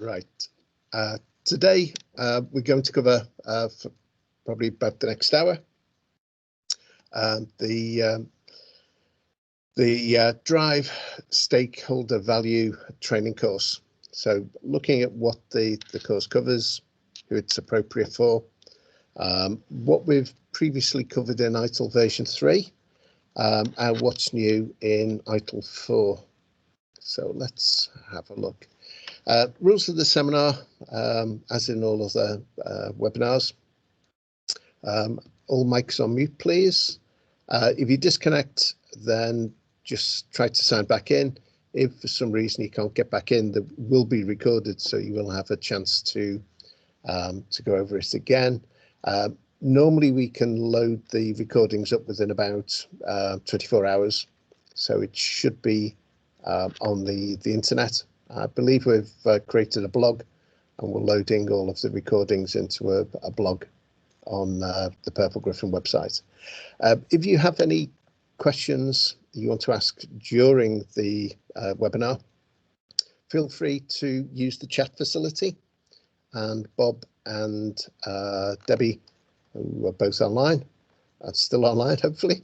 Right. Today we're going to cover for probably about the next hour the Drive Stakeholder Value training course. So looking at what the course covers, who it's appropriate for, what we've previously covered in ITIL version 3, and what's new in ITIL 4. So let's have a look. Rules of the seminar, as in all other webinars. All mics on mute, please. If you disconnect, then just try to sign back in. If for some reason you can't get back in, that will be recorded, so you will have a chance to go over it again. Normally we can load the recordings up within about 24 hours, so it should be on the internet. I believe we've created a blog, and we're loading all of the recordings into a blog on the Purple Griffin website. If you have any questions you want to ask during the webinar, feel free to use the chat facility, and Bob and Debbie, who are both online, still online hopefully,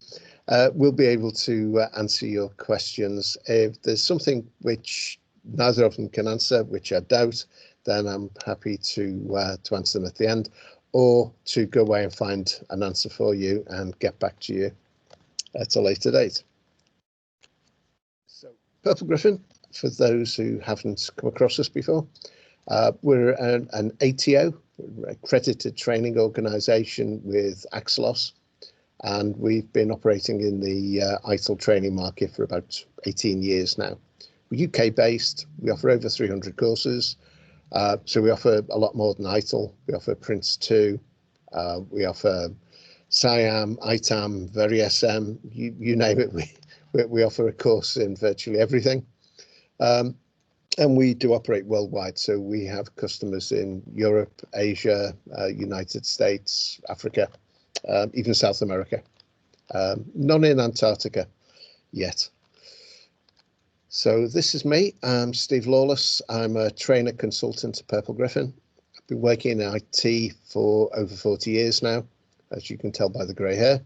will be able to answer your questions. If there's something which neither of them can answer, which I doubt, then I'm happy to answer them at the end, or to go away and find an answer for you and get back to you at a later date. So Purple Griffin, for those who haven't come across us before, we're an ATO, accredited training organisation with Axelos, and we've been operating in the ITIL training market for about 18 years now. We're UK based, we offer over 300 courses, so we offer a lot more than ITIL. We offer Prince 2, we offer SIAM, ITAM, VeriSM, you name it, we offer a course in virtually everything. And we do operate worldwide, so we have customers in Europe, Asia, United States, Africa, even South America. None in Antarctica yet. So this is me. I'm Steve Lawless. I'm a trainer consultant at Purple Griffin. I've been working in IT for over 40 years now, as you can tell by the grey hair.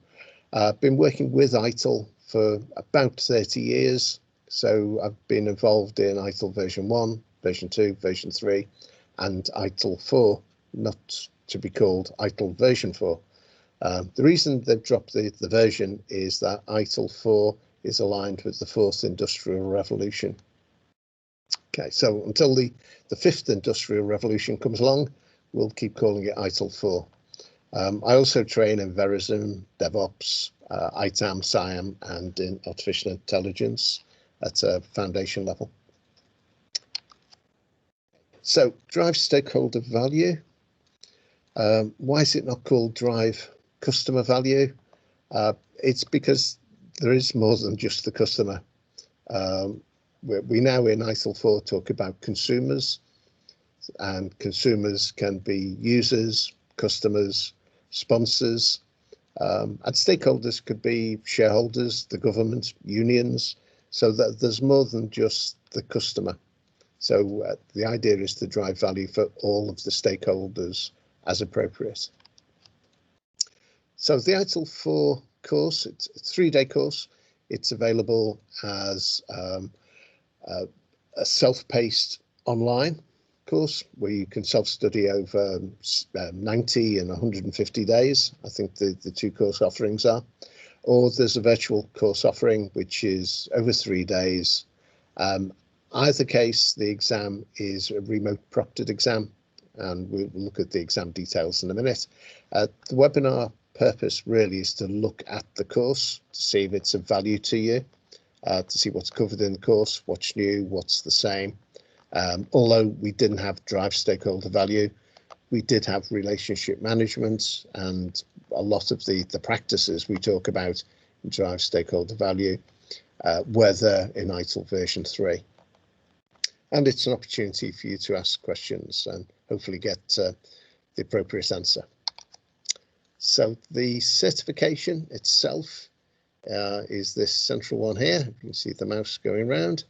I've been working with ITIL for about 30 years. So I've been involved in ITIL version 1, version 2, version 3, and ITIL 4, not to be called ITIL version 4. The reason they've dropped the version is that ITIL 4 is aligned with the 4th Industrial Revolution. Okay, so until the 5th Industrial Revolution comes along, we'll keep calling it ITIL 4. I also train in VeriSM, DevOps, ITAM, SIAM, and in artificial intelligence at a foundation level. So Drive Stakeholder Value. Why is it not called Drive Customer Value? It's because there is more than just the customer. We now in ITIL 4 talk about consumers, and consumers can be users, customers, sponsors, and stakeholders could be shareholders, the government, unions, so that there's more than just the customer. So the idea is to drive value for all of the stakeholders as appropriate. So the ITIL 4 course, it's a 3-day course. It's available as a self-paced online course where you can self-study over 90 and 150 days. I think the 2 course offerings are. Or there's a virtual course offering, which is over 3 days. Either case, the exam is a remote proctored exam, and we'll look at the exam details in a minute. The webinar purpose really is to look at the course to see if it's of value to you, to see what's covered in the course, what's new, what's the same. Although we didn't have Drive Stakeholder Value, we did have relationship management, and a lot of the practices we talk about in Drive Stakeholder Value were there in ITIL version 3. And it's an opportunity for you to ask questions and hopefully get the appropriate answer. So the certification itself is this central one here. You can see the mouse going around.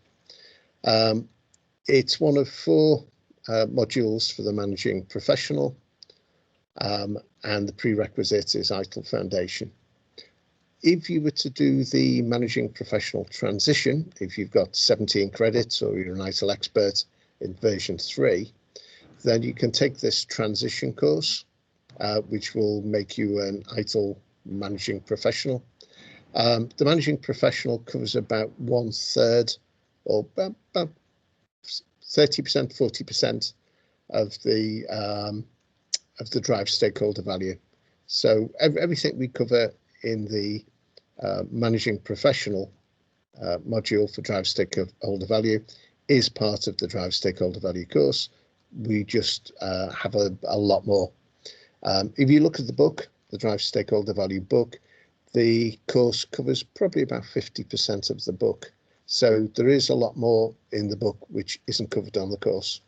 It's one of 4 modules for the managing professional, and the prerequisite is ITIL Foundation. If you were to do the managing professional transition, if you've got 17 credits or you're an ITIL expert in version 3, then you can take this transition course, which will make you an ITIL managing professional. The managing professional covers about 1/3 or about 30%, 40% of the drive stakeholder value. So everything we cover in the managing professional module for drive stakeholder value is part of the drive stakeholder value course. We just have a lot more. If you look at the book, the drive stakeholder value book, the course covers probably about 50% of the book. So there is a lot more in the book which isn't covered on the course.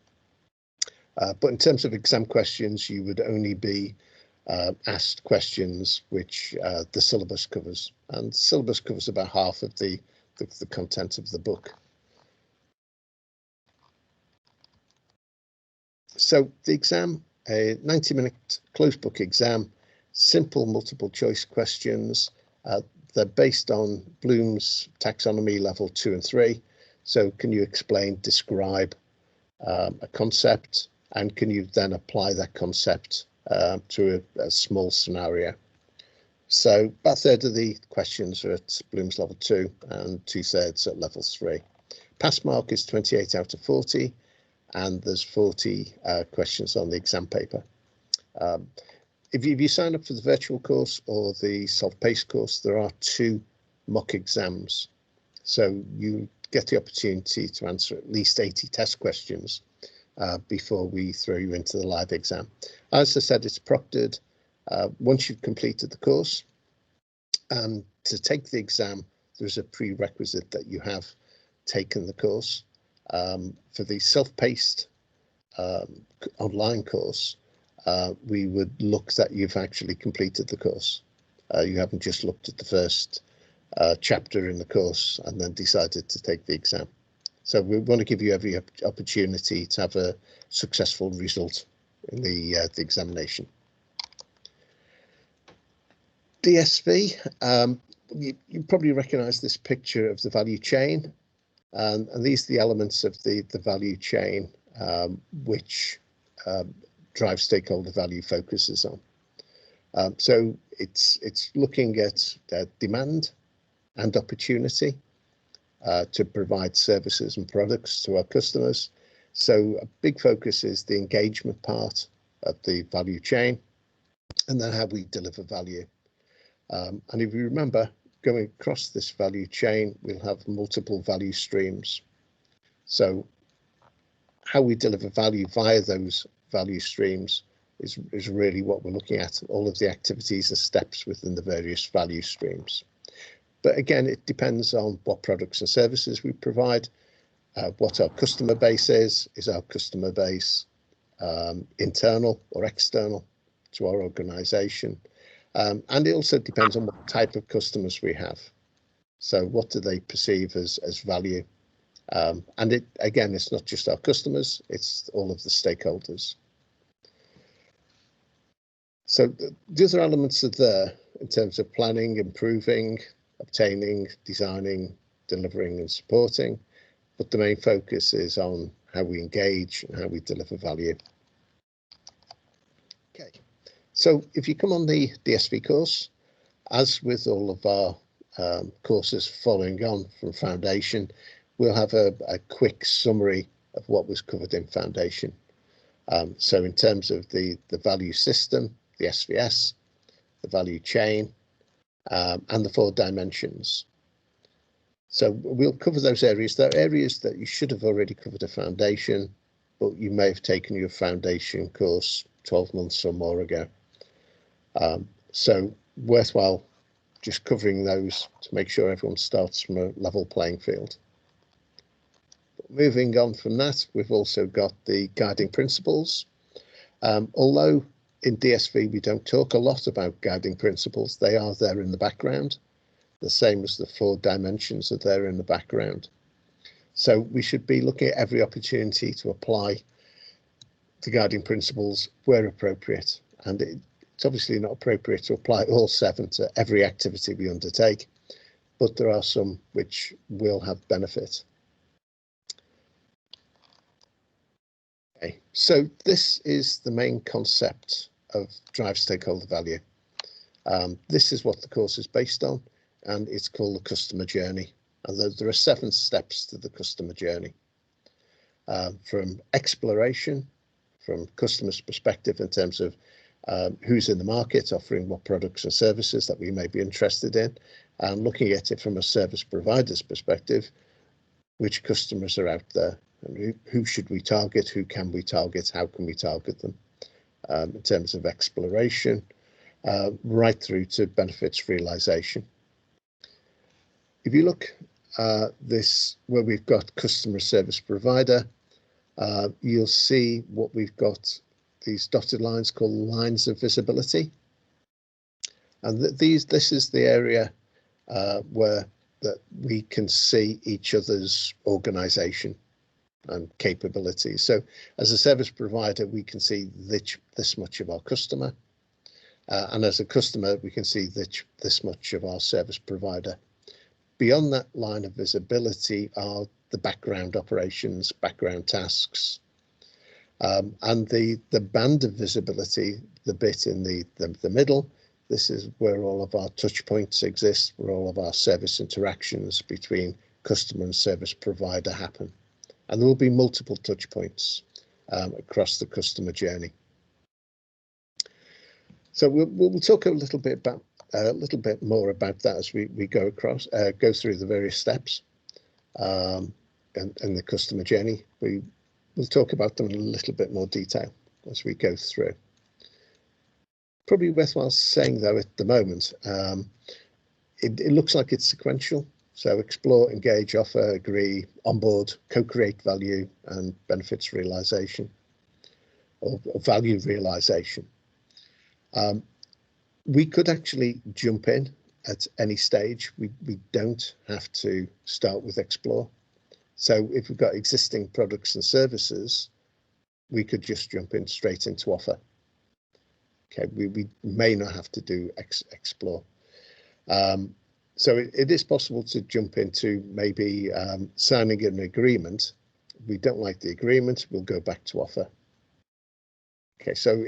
But in terms of exam questions, you would only be asked questions which the syllabus covers, and the syllabus covers about half of the content of the book. So the exam, a 90-minute closed book exam, simple multiple choice questions. They're based on Bloom's taxonomy level 2 and 3. So can you explain, describe a concept, and can you then apply that concept to a small scenario? So about 1/3 of the questions are at Bloom's level 2 and 2/3 at level 3. Pass mark is 28 out of 40, and there's 40 questions on the exam paper. If you sign up for the virtual course or the self-paced course, there are 2 mock exams. So you get the opportunity to answer at least 80 test questions before we throw you into the live exam. As I said, it's proctored once you've completed the course. And to take the exam, there's a prerequisite that you have taken the course. For the self-paced online course, we would look that you've actually completed the course. You haven't just looked at the first chapter in the course and then decided to take the exam. So we want to give you every opportunity to have a successful result in the examination. DSV, you probably recognise this picture of the value chain, and these are the elements of the value chain which drive stakeholder value focuses on. So it's looking at demand and opportunity to provide services and products to our customers. So a big focus is the engagement part of the value chain, and then how we deliver value. And if you remember, going across this value chain, we'll have multiple value streams. So how we deliver value via those value streams is really what we're looking at, all of the activities and steps within the various value streams. But again, it depends on what products and services we provide, what our customer base is. Is our customer base internal or external to our organisation? And it also depends on what type of customers we have. So what do they perceive as value? And again, it's not just our customers, it's all of the stakeholders. So the other elements are there in terms of planning, improving, obtaining, designing, delivering and supporting. But the main focus is on how we engage and how we deliver value. Okay. So if you come on the DSV course, as with all of our courses following on from Foundation, we'll have a quick summary of what was covered in Foundation. So in terms of the value system, the SVS, the value chain, and the 4 dimensions. So we'll cover those areas. There are areas that you should have already covered at Foundation, but you may have taken your Foundation course 12 months or more ago. So worthwhile just covering those to make sure everyone starts from a level playing field. But moving on from that, we've also got the guiding principles. Although in DSV we don't talk a lot about guiding principles, they are there in the background, the same as the 4 dimensions are there in the background. So we should be looking at every opportunity to apply the guiding principles where appropriate, and it's obviously not appropriate to apply all 7 to every activity we undertake, but there are some which will have benefit. Okay, so this is the main concept of drive stakeholder value. This is what the course is based on, and it's called the customer journey. And there are 7 steps to the customer journey, from exploration, from customer's perspective in terms of who's in the market, offering what products and services that we may be interested in, and looking at it from a service provider's perspective, which customers are out there, and who should we target, who can we target, how can we target them, in terms of exploration, right through to benefits realization. If you look this where we've got customer service provider, you'll see what we've got, these dotted lines called lines of visibility, and this is the area where that we can see each other's organization and capabilities. So as a service provider, we can see this much of our customer, and as a customer we can see this much of our service provider. Beyond that line of visibility are the background operations, background tasks, and the band of visibility, the bit in the middle, this is where all of our touch points exist, where all of our service interactions between customer and service provider happen. And there will be multiple touch points across the customer journey. So we'll talk a little bit more about that as we go through the various steps and the customer journey. We'll talk about them in a little bit more detail as we go through. Probably worthwhile saying though at the moment, it looks like it's sequential. So explore, engage, offer, agree, onboard, co-create value and benefits realization, or value realization. We could actually jump in at any stage. We don't have to start with explore. So if we've got existing products and services, we could just jump in straight into offer. Okay, we may not have to do explore. So it is possible to jump into maybe signing an agreement. If we don't like the agreement, we'll go back to offer. Okay, so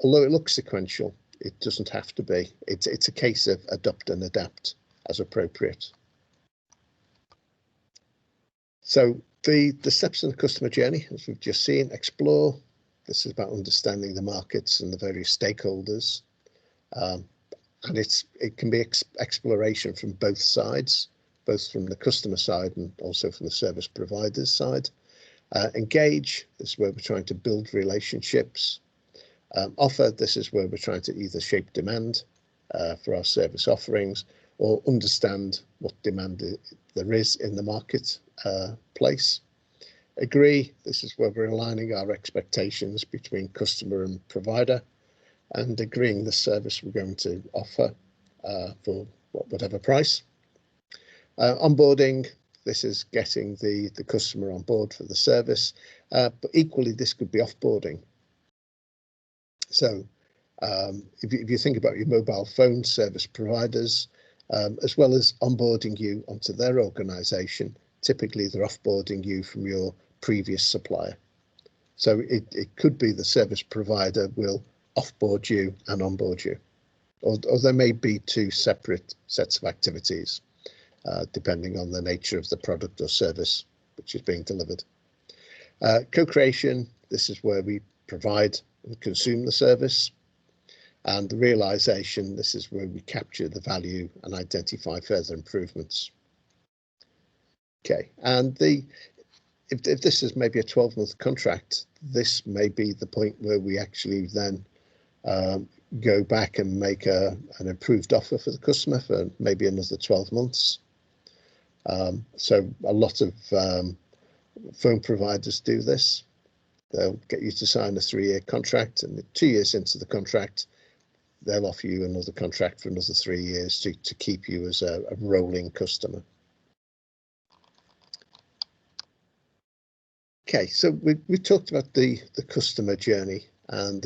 although it looks sequential, it doesn't have to be. It's a case of adopt and adapt as appropriate. So the steps in the customer journey, as we've just seen, explore. This is about understanding the markets and the various stakeholders. And it can be exploration from both sides, both from the customer side and also from the service provider's side. Engage, this is where we're trying to build relationships. Offer, this is where we're trying to either shape demand for our service offerings or understand what demand there is in the market place. Agree, this is where we're aligning our expectations between customer and provider and agreeing the service we're going to offer for whatever price. Onboarding, this is getting the customer on board for the service, but equally this could be offboarding. So if you think about your mobile phone service providers, as well as onboarding you onto their organization, typically they're offboarding you from your previous supplier. So it could be the service provider will offboard you and onboard you, or there may be 2 separate sets of activities, depending on the nature of the product or service which is being delivered. Co-creation, this is where we provide and consume the service. And the realization, this is where we capture the value and identify further improvements. Okay, and if this is maybe a 12-month contract, this may be the point where we actually then go back and make an improved offer for the customer for maybe another 12 months. So a lot of phone providers do this. They'll get you to sign a 3-year contract, and 2 years into the contract, they'll offer you another contract for another 3 years to keep you as a rolling customer. Okay, so we talked about the customer journey, and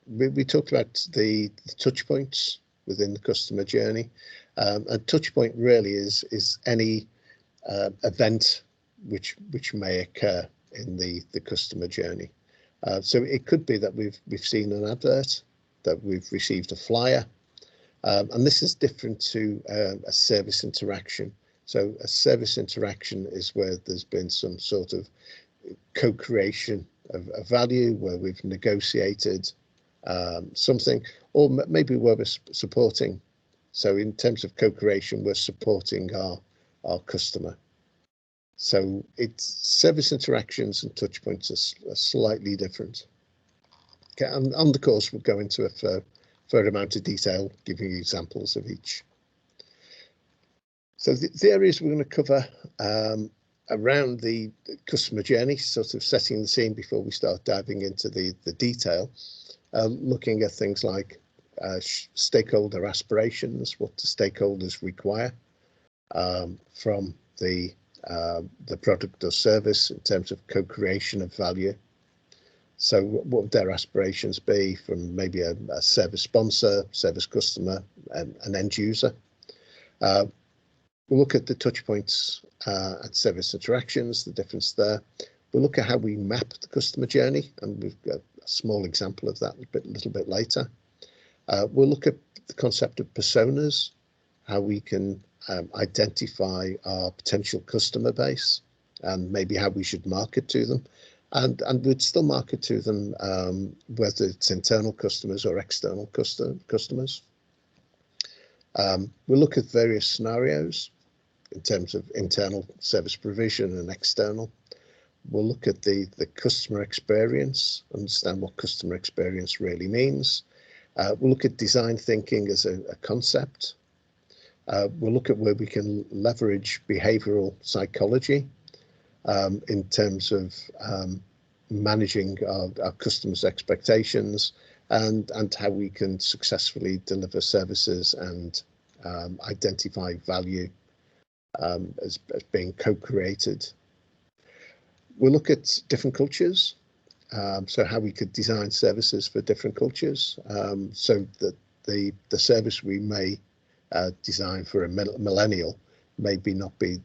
we talked about the touch points within the customer journey. A touch point really is any event which may occur in the customer journey. So it could be that we've seen an advert, that we've received a flyer, and this is different to a service interaction. So a service interaction is where there's been some sort of co-creation of value, where we've negotiated something, or maybe where we're supporting. So in terms of co-creation, we're supporting our customer. So it's service interactions and touch points are slightly different. Okay, and on the course we'll go into a fair amount of detail, giving you examples of each. So the areas we're going to cover around the customer journey, sort of setting the scene before we start diving into the detail, looking at things like stakeholder aspirations, what do stakeholders require from the product or service in terms of co-creation of value. So what would their aspirations be from maybe a service sponsor, service customer, and an end user? We'll look at the touch points and service interactions, the difference there. We'll look at how we map the customer journey, and we've got a small example of that a little bit later. We'll look at the concept of personas, how we can identify our potential customer base, and maybe how we should market to them. And we'd still market to them whether it's internal customers or external customers. We'll look at various scenarios in terms of internal service provision and external. We'll look at the customer experience, understand what customer experience really means. We'll look at design thinking as a concept. We'll look at where we can leverage behavioral psychology in terms of managing our customers' expectations, and how we can successfully deliver services and identify value as being co-created. We'll look at different cultures, so how we could design services for different cultures, so that the service we may design for a millennial maybe not be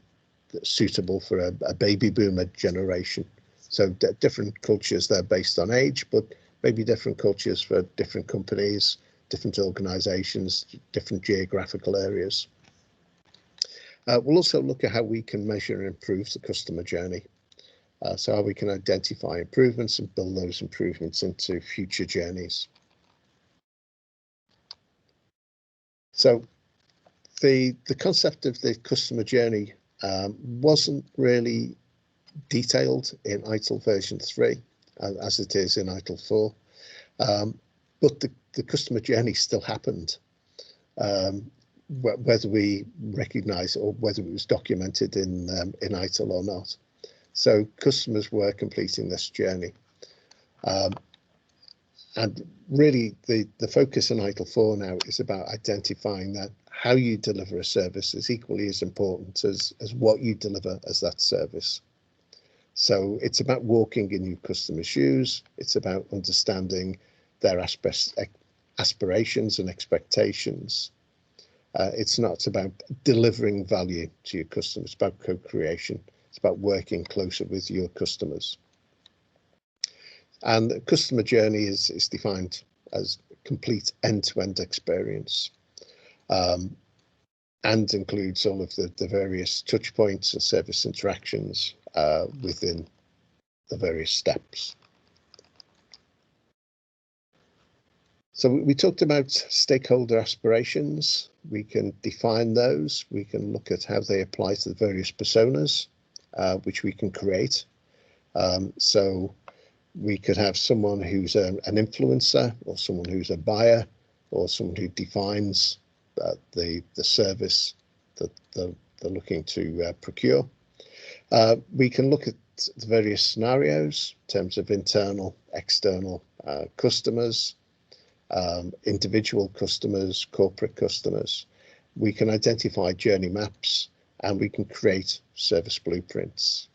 suitable for a baby boomer generation. So different cultures there based on age, but maybe different cultures for different companies, different organizations, different geographical areas. We'll also look at how we can measure and improve the customer journey. So how we can identify improvements and build those improvements into future journeys. So the concept of the customer journey wasn't really detailed in ITIL version 3 as it is in ITIL 4, but the customer journey still happened, whether we recognize or whether it was documented in ITIL or not. So customers were completing this journey, and really the focus in ITIL 4 now is about identifying that how you deliver a service is equally as important as what you deliver as that service. So it's about walking in your customer's shoes. It's about understanding their aspirations and expectations. It's not about delivering value to your customers. It's about co-creation. It's about working closer with your customers. And the customer journey is defined as complete end-to-end experience, and includes all of the various touch points and service interactions within the various steps. So we talked about stakeholder aspirations. We can define those. We can look at how they apply to the various personas, which we can create. So we could have someone who's an influencer, or someone who's a buyer, or someone who defines the service that they're looking to procure. We can look at the various scenarios in terms of internal, external customers, individual customers, corporate customers. We can identify journey maps, and we can create service blueprints.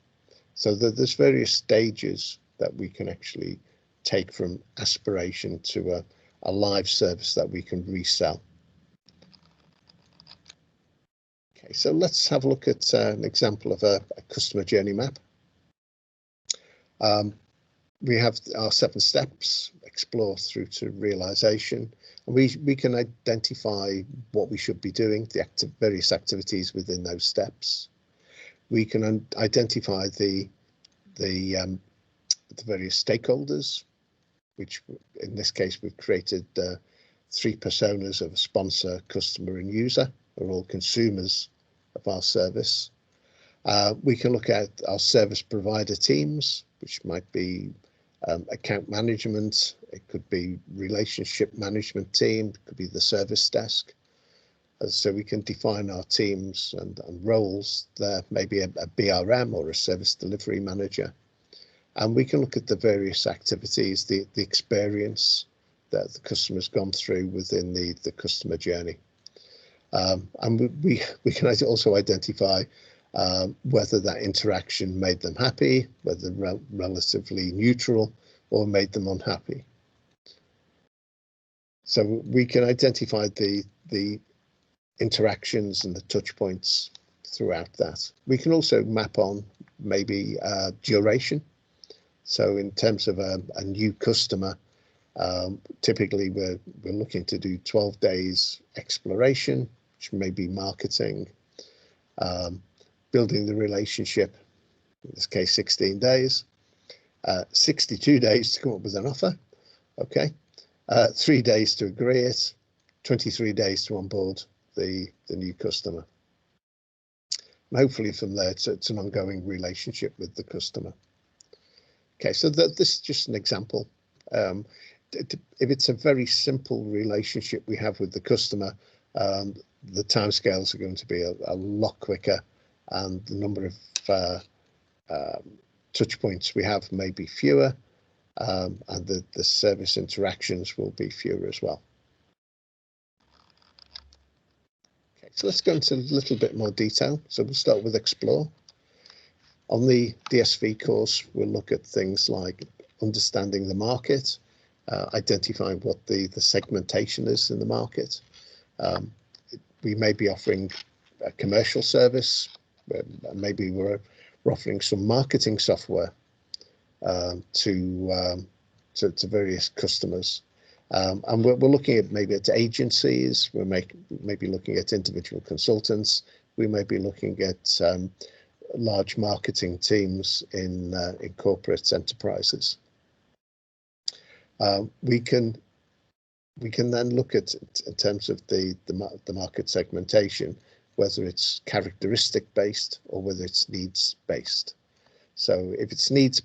So there's various stages that we can actually take from aspiration to a live service that we can resell. Okay, so let's have a look at an example of a customer journey map. We have our 7 steps, explore through to realization, and we can identify what we should be doing, the various activities within those steps. We can identify the various stakeholders, which in this case we've created 3 personas of a sponsor, customer and user, are all consumers of our service. We can look at our service provider teams, which might be account management, it could be relationship management team, it could be the service desk. So we can define our teams and roles there, maybe a BRM or a service delivery manager. And we can look at the various activities, the experience that the customer's gone through within the customer journey. And we can also identify whether that interaction made them happy, whether relatively neutral, or made them unhappy. So we can identify the interactions and the touch points throughout that. We can also map on maybe duration. So in terms of a new customer, typically we're looking to do 12 days exploration, which may be marketing, building the relationship, in this case 16 days, 62 days to come up with an offer, okay, 3 days to agree it, 23 days to onboard the new customer. And hopefully from there it's an ongoing relationship with the customer. Okay, so this is just an example. If it's a very simple relationship we have with the customer, the timescales are going to be a lot quicker, and the number of touch points we have may be fewer, and the service interactions will be fewer as well. Okay, so let's go into a little bit more detail. So we'll start with explore. On the DSV course, we'll look at things like understanding the market, identifying what the segmentation is in the market. We may be offering a commercial service, maybe we're offering some marketing software to various customers. And we're looking at maybe at agencies, we're maybe looking at individual consultants, we may be looking at large marketing teams in corporate enterprises. We can then look at, in terms of the market segmentation, whether it's characteristic based or whether it's needs based. So if it's needs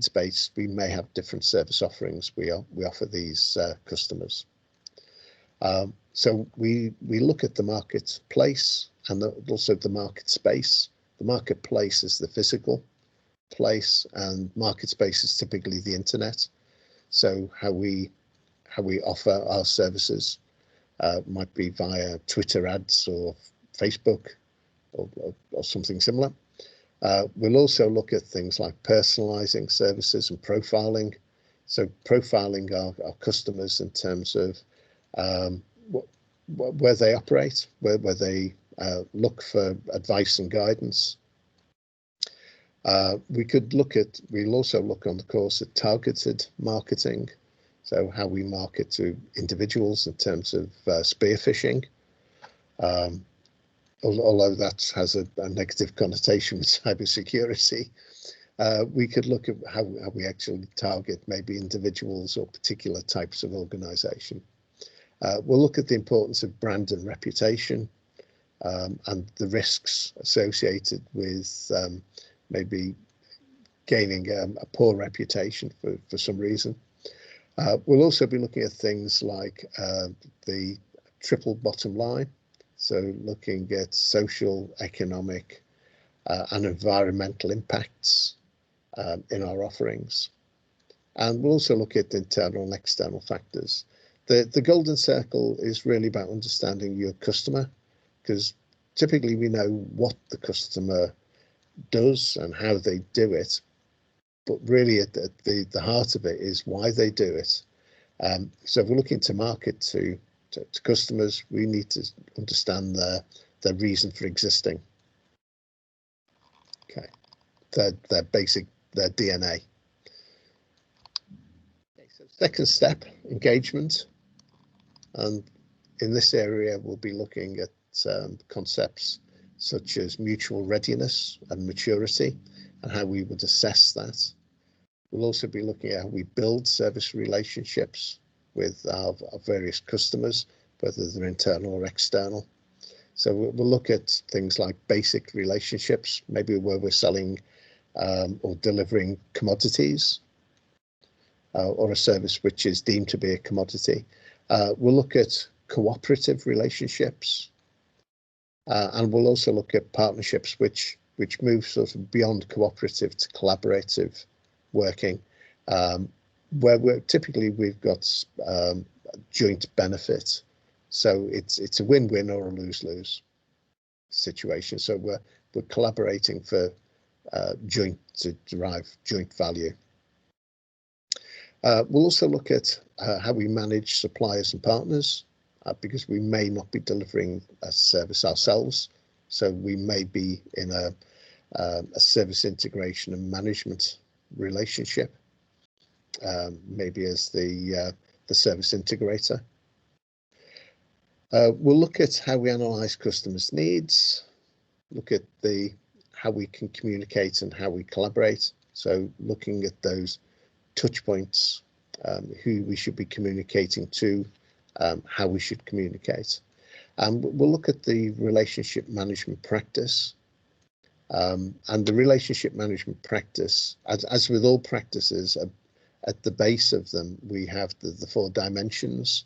based, we may have different service offerings we offer these customers. So we look at the marketplace and also the market space. The marketplace is the physical place, and market space is typically the internet. So how we offer our services might be via Twitter ads or Facebook or something similar. We'll also look at things like personalizing services and profiling. So profiling our customers in terms of where they operate, where they look for advice and guidance. We'll also look on the course at targeted marketing. So how we market to individuals in terms of spear phishing. Although that has a negative connotation with cybersecurity, we could look at how we actually target maybe individuals or particular types of organization. We'll look at the importance of brand and reputation, and the risks associated with maybe gaining a poor reputation for some reason. We'll also be looking at things like the triple bottom line. So looking at social, economic, and environmental impacts in our offerings. And we'll also look at internal and external factors. The golden circle is really about understanding your customer, because typically we know what the customer does and how they do it, but really at the heart of it is why they do it. So if we're looking to market to customers, we need to understand their reason for existing. Okay, their DNA. Okay, so second step, engagement, and in this area we'll be looking at concepts such as mutual readiness and maturity and how we would assess that. We'll also be looking at how we build service relationships with our various customers, whether they're internal or external. So we'll look at things like basic relationships, maybe where we're selling or delivering commodities or a service which is deemed to be a commodity. We'll look at cooperative relationships, and we'll also look at partnerships which move sort of beyond cooperative to collaborative working, where we've got joint benefit. So it's a win-win or a lose-lose situation. So we're collaborating for to derive joint value. We'll also look at how we manage suppliers and partners, because we may not be delivering a service ourselves. So we may be in a service integration and management relationship, maybe as the service integrator. We'll look at how we analyze customers' needs, look at how we can communicate and how we collaborate. So looking at those touch points, who we should be communicating to, how we should communicate. And we'll look at the relationship management practice. And the relationship management practice, as with all practices, at the base of them, we have the 4 dimensions.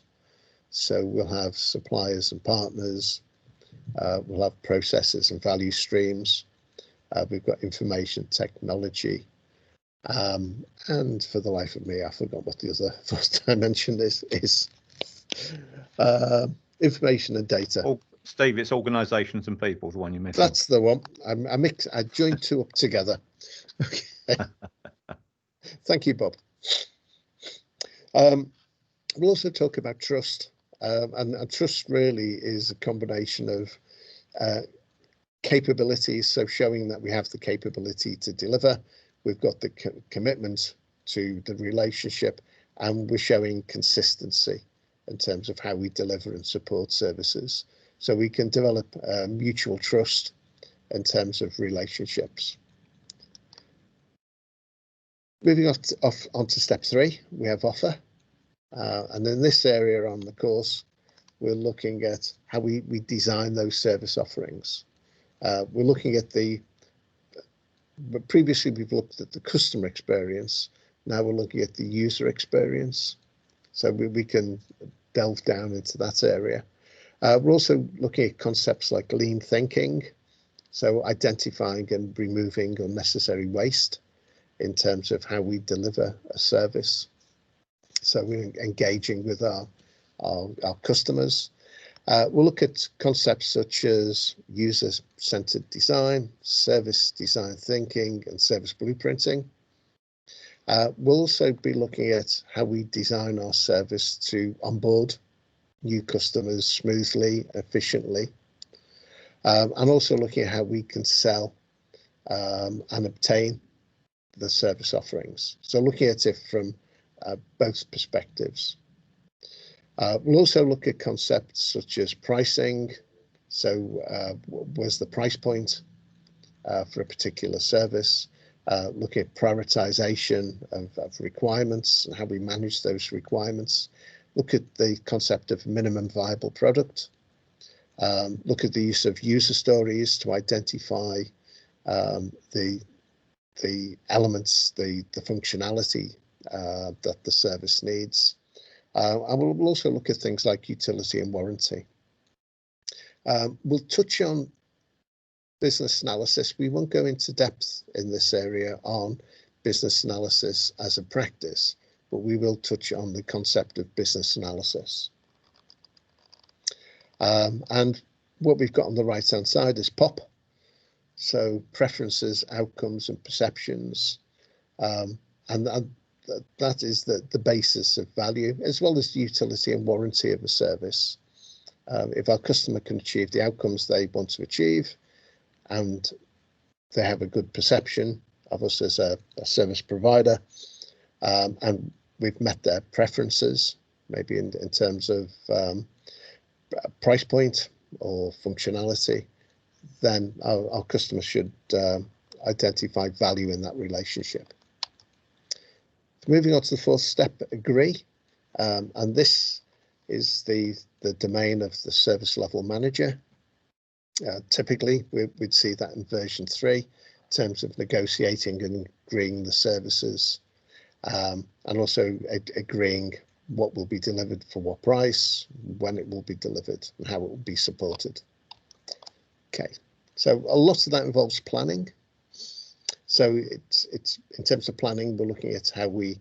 So we'll have suppliers and partners, we'll have processes and value streams, we've got information technology, and for the life of me, I forgot what the other 4th dimension is. Information and data. Oh, Steve, it's organisations and people, the one you mentioned. That's the one. I joined 2 up together. Okay. Thank you, Bob. We'll also talk about trust, and trust really is a combination of capabilities, so showing that we have the capability to deliver, we've got the commitment to the relationship, and we're showing consistency in terms of how we deliver and support services. So we can develop mutual trust in terms of relationships. Moving on to step 3, we have offer. And in this area on the course, we're looking at how we design those service offerings. We're looking at but previously we've looked at the customer experience. Now we're looking at the user experience. So we can delve down into that area. We're also looking at concepts like lean thinking. So identifying and removing unnecessary waste in terms of how we deliver a service. So we're engaging with our customers. We'll look at concepts such as user-centered design, service design thinking, and service blueprinting. We'll also be looking at how we design our service to onboard new customers smoothly, efficiently, and also looking at how we can sell and obtain the service offerings. So looking at it from both perspectives. We'll also look at concepts such as pricing. So where's the price point for a particular service? Looking at prioritization of requirements and how we manage those requirements. Look at the concept of minimum viable product. Look at the use of user stories to identify the elements, the functionality that the service needs. And we'll also look at things like utility and warranty. We'll touch on business analysis. We won't go into depth in this area on business analysis as a practice, but we will touch on the concept of business analysis. And what we've got on the right hand side is POP. So preferences, outcomes and perceptions, and that is the basis of value, as well as the utility and warranty of a service. If our customer can achieve the outcomes they want to achieve, and they have a good perception of us as a service provider, and we've met their preferences, maybe in terms of price point or functionality, then our customers should identify value in that relationship. Moving on to the fourth step, agree, and this is the domain of the service level manager. Typically, we'd see that in version 3, in terms of negotiating and agreeing the services, and also agreeing what will be delivered for what price, when it will be delivered, and how it will be supported. Okay, so a lot of that involves planning. So it's in terms of planning, we're looking at how we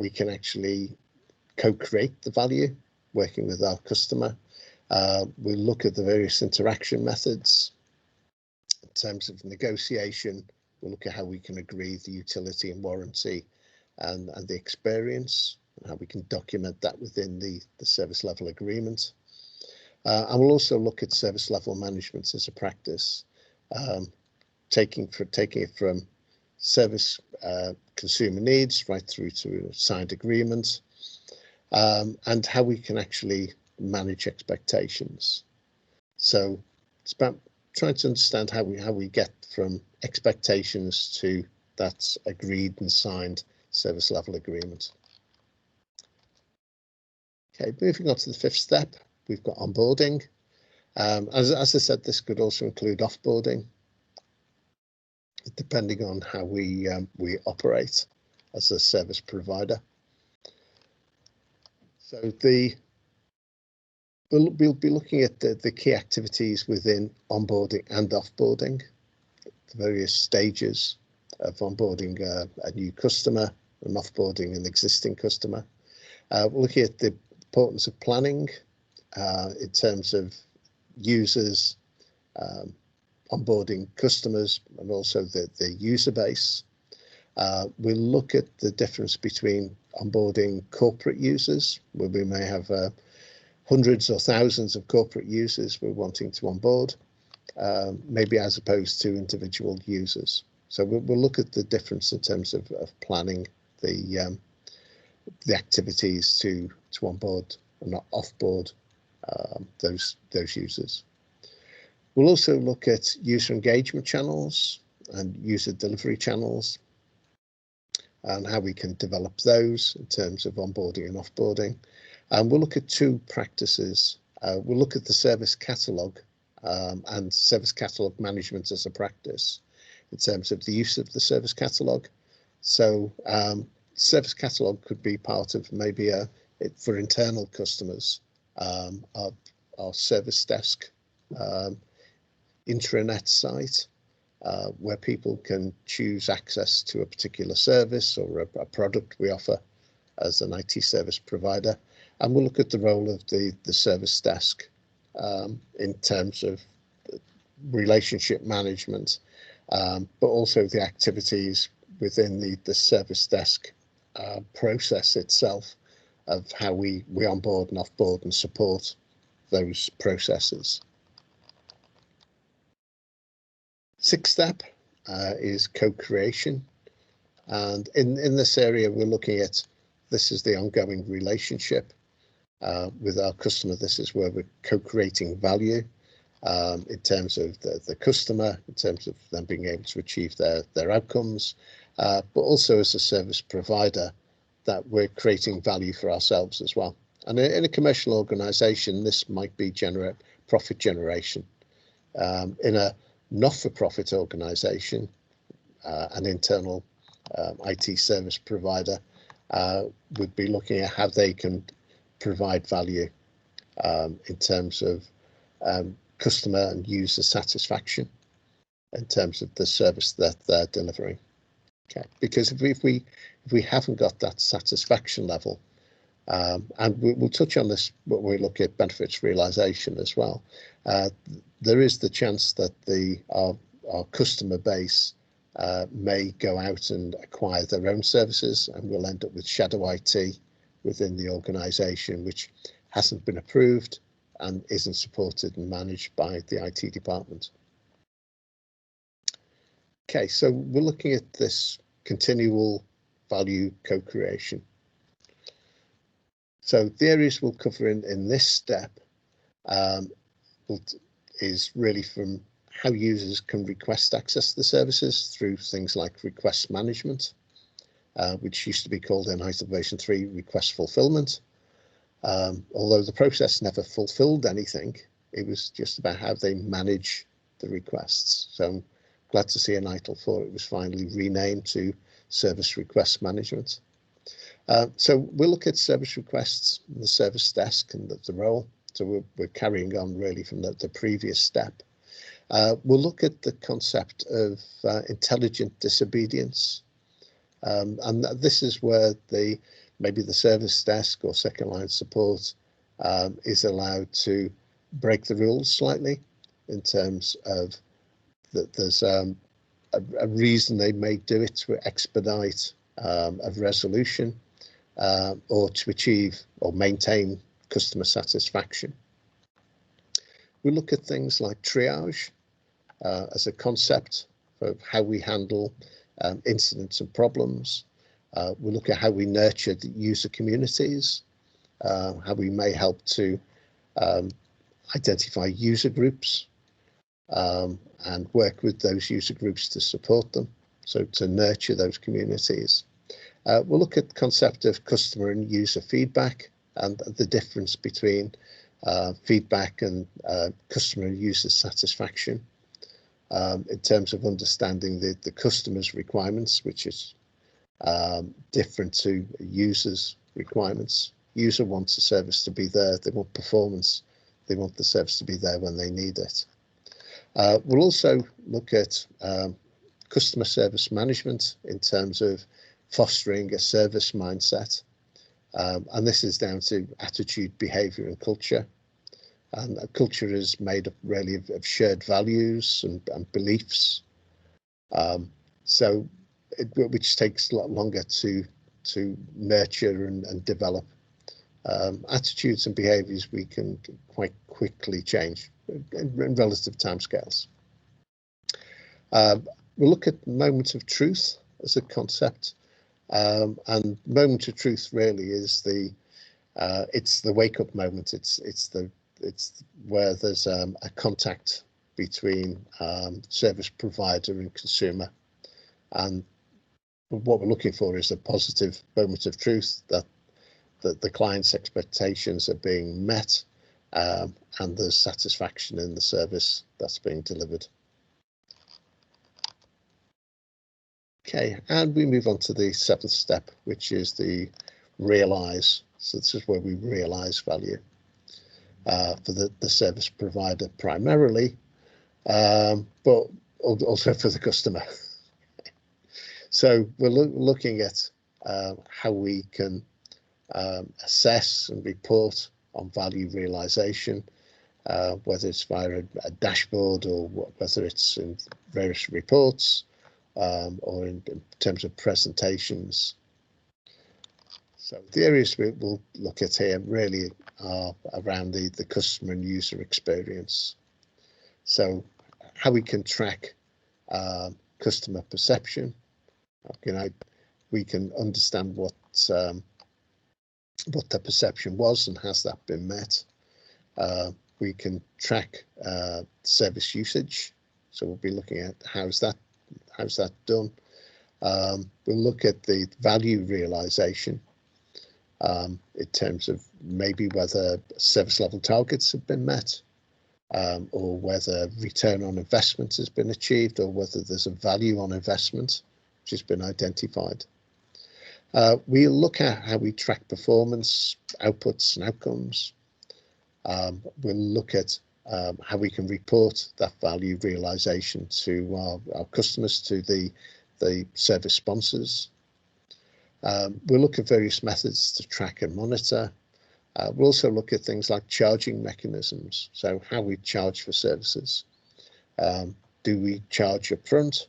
can actually co-create the value, working with our customer. We look at the various interaction methods. In terms of negotiation, we'll look at how we can agree the utility and warranty and the experience, and how we can document that within the service level agreement. And we'll also look at service level management as a practice, taking it from service consumer needs right through to signed agreement, and how we can actually manage expectations. So it's about trying to understand how we get from expectations to that agreed and signed service level agreement. Okay, moving on to the fifth step, we've got onboarding. As I said, this could also include offboarding, depending on how we operate as a service provider. So we'll be looking at the key activities within onboarding and offboarding, the various stages of onboarding a new customer and offboarding an existing customer. We're looking at the importance of planning in terms of users, onboarding customers, and also the user base. We'll look at the difference between onboarding corporate users, where we may have hundreds or thousands of corporate users we're wanting to onboard, maybe as opposed to individual users. So we'll look at the difference in terms of planning the activities to onboard and not offboard those users. We'll also look at user engagement channels and user delivery channels, and how we can develop those in terms of onboarding and offboarding. And we'll look at two practices. We'll look at the service catalogue and service catalogue management as a practice in terms of the use of the service catalogue. So service catalogue could be part of maybe for internal customers, our service desk intranet site, where people can choose access to a particular service or a product we offer as an IT service provider. And we'll look at the role of the service desk in terms of relationship management, but also the activities within the service desk process itself, of how we onboard and offboard and support those processes. Sixth step is co-creation, and in this area we're looking at, this is the ongoing relationship with our customer. This is where we're co-creating value in terms of the customer, in terms of them being able to achieve their outcomes, but also as a service provider, that we're creating value for ourselves as well. And in a commercial organization, this might be profit generation. In a not-for-profit organization, an internal IT service provider would be looking at how they can provide value in terms of customer and user satisfaction, in terms of the service that they're delivering. Okay, because if we haven't got that satisfaction level, And we'll touch on this when we look at benefits realization as well. There is the chance that our customer base may go out and acquire their own services, and we'll end up with shadow IT within the organisation, which hasn't been approved and isn't supported and managed by the IT department. Okay, so we're looking at this continual value co-creation. So the areas we'll cover in this step is really from how users can request access to the services through things like request management, which used to be called in ITIL version 3 request fulfillment. Although the process never fulfilled anything, it was just about how they manage the requests. So I'm glad to see in ITIL 4 it was finally renamed to service request management. So we'll look at service requests, the service desk and the role. So we're carrying on really from the previous step. We'll look at the concept of intelligent disobedience. And this is where maybe the service desk or second line support is allowed to break the rules slightly in terms of that there's a reason they may do it to expedite a resolution or to achieve or maintain customer satisfaction. We look at things like triage as a concept of how we handle incidents and problems. We look at how we nurture the user communities, how we may help to identify user groups and work with those user groups to support them, so to nurture those communities. We'll look at the concept of customer and user feedback and the difference between feedback and customer and user satisfaction in terms of understanding the customer's requirements, which is different to users' requirements. User wants a service to be there, they want performance, they want the service to be there when they need it. We'll also look at customer service management in terms of fostering a service mindset. And this is down to attitude, behaviour and culture. And a culture is made up really of shared values and beliefs. Which takes a lot longer to nurture and develop. Attitudes and behaviours we can quite quickly change in relative timescales. We'll look at moment of truth as a concept, and moment of truth really is it's the wake up moment. It's where there's a contact between service provider and consumer, and what we're looking for is a positive moment of truth that the client's expectations are being met and there's satisfaction in the service that's being delivered. Okay, and we move on to the seventh step, which is the realise. So this is where we realise value for the service provider primarily, but also for the customer. So we're looking at how we can assess and report on value realisation, whether it's via a dashboard or whether it's in various reports or in terms of presentations. So the areas we'll look at here really are around the customer and user experience. So how we can track customer perception. We can understand what the perception was and has that been met. We can track service usage. So we'll be looking at how's that done. We'll look at the value realization in terms of maybe whether service level targets have been met, or whether return on investment has been achieved, or whether there's a value on investment which has been identified. We'll look at how we track performance, outputs and outcomes. We'll look at how we can report that value realization to our customers, to the service sponsors. We'll look at various methods to track and monitor. We'll also look at things like charging mechanisms, so how we charge for services. Do we charge up front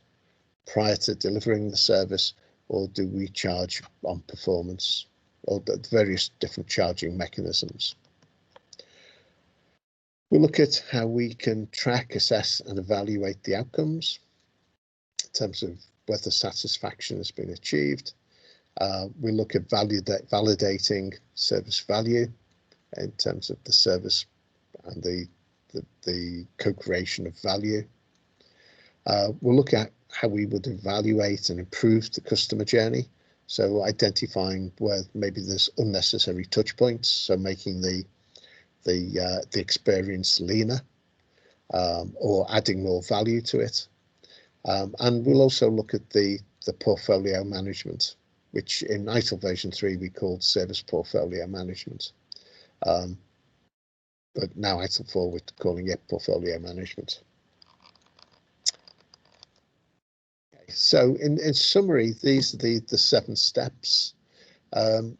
prior to delivering the service, or do we charge on performance, or the various different charging mechanisms? We'll look at how we can track, assess and evaluate the outcomes in terms of whether satisfaction has been achieved. We look at validating service value in terms of the service and the co-creation of value. We'll look at how we would evaluate and improve the customer journey. So identifying where maybe there's unnecessary touch points, so making the experience leaner, or adding more value to it. And we'll also look at the portfolio management, which in ITIL version 3 we called service portfolio management. But now ITIL 4 we're calling it portfolio management. Okay, so in summary, these are the 7 steps.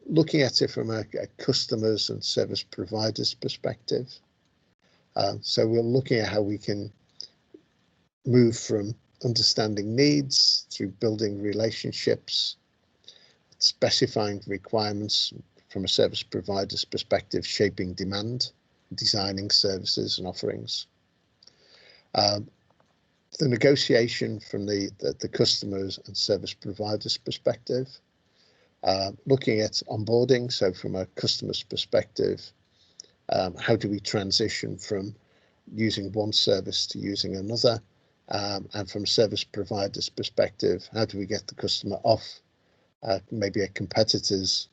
Looking at it from a customers and service providers perspective. So we're looking at how we can move from understanding needs through building relationships, specifying requirements from a service provider's perspective, shaping demand, designing services and offerings. The negotiation from the customers and service providers perspective. Looking at onboarding, so from a customer's perspective, how do we transition from using one service to using another? And from a service provider's perspective, how do we get the customer off maybe a competitor's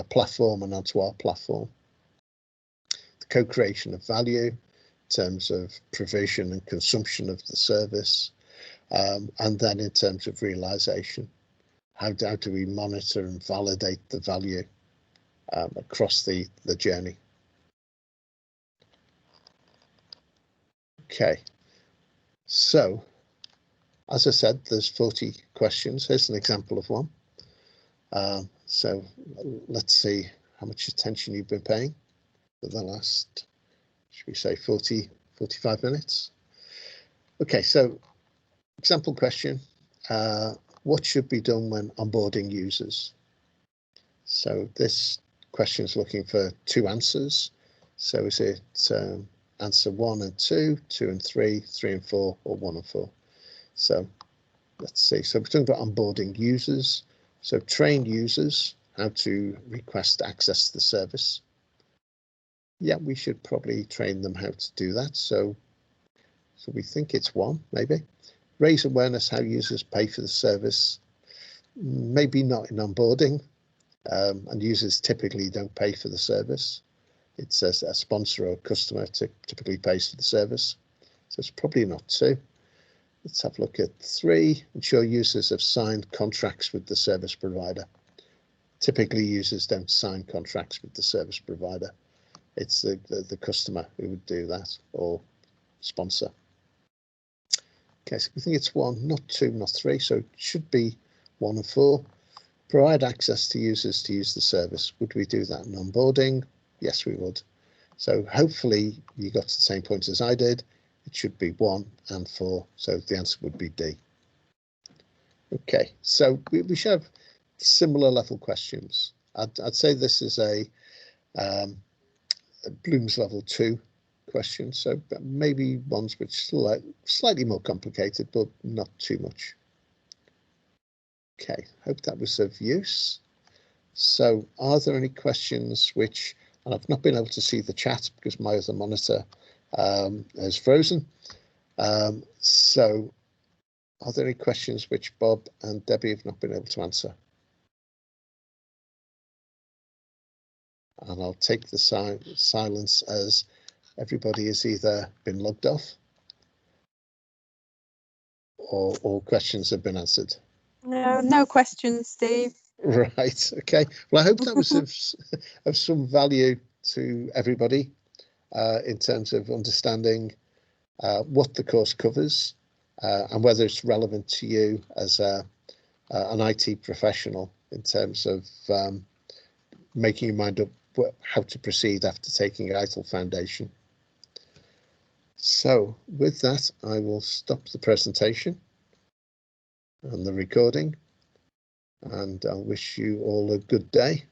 platform and onto our platform? The co-creation of value in terms of provision and consumption of the service, and then in terms of realization. How do we monitor and validate the value across the journey? Okay, so as I said, there's 40 questions. Here's an example of one. So let's see how much attention you've been paying for the last, should we say 45 minutes? Okay, so example question. What should be done when onboarding users? So this question is looking for 2 answers. So is it answer 1 and 2, 2 and 3, 3 and 4, or 1 and 4? So let's see. So we're talking about onboarding users. So train users how to request access to the service. Yeah, we should probably train them how to do that. So we think it's 1, maybe. Raise awareness how users pay for the service. Maybe not in onboarding, and users typically don't pay for the service. It's a sponsor or a customer typically pays for the service. So it's probably not 2. Let's have a look at 3. Ensure users have signed contracts with the service provider. Typically, users don't sign contracts with the service provider. It's the customer who would do that, or sponsor. Okay, so we think it's 1, not 2, not 3, so it should be 1 and 4. Provide access to users to use the service. Would we do that in onboarding? Yes, we would. So hopefully you got to the same point as I did. It should be 1 and 4, so the answer would be D. Okay, so we should have similar level questions. I'd say this is a Bloom's level 2 question, so maybe ones which are slightly more complicated, but not too much. Okay, hope that was of use. So are there any questions which, and I've not been able to see the chat because my other monitor is frozen. So are there any questions which Bob and Debbie have not been able to answer? And I'll take the silence as everybody has either been logged off or all questions have been answered. No questions, Steve. Right, okay. Well, I hope that was of some value to everybody in terms of understanding what the course covers and whether it's relevant to you as an IT professional in terms of making your mind up how to proceed after taking ITIL Foundation. So with that, I will stop the presentation and the recording, and I'll wish you all a good day.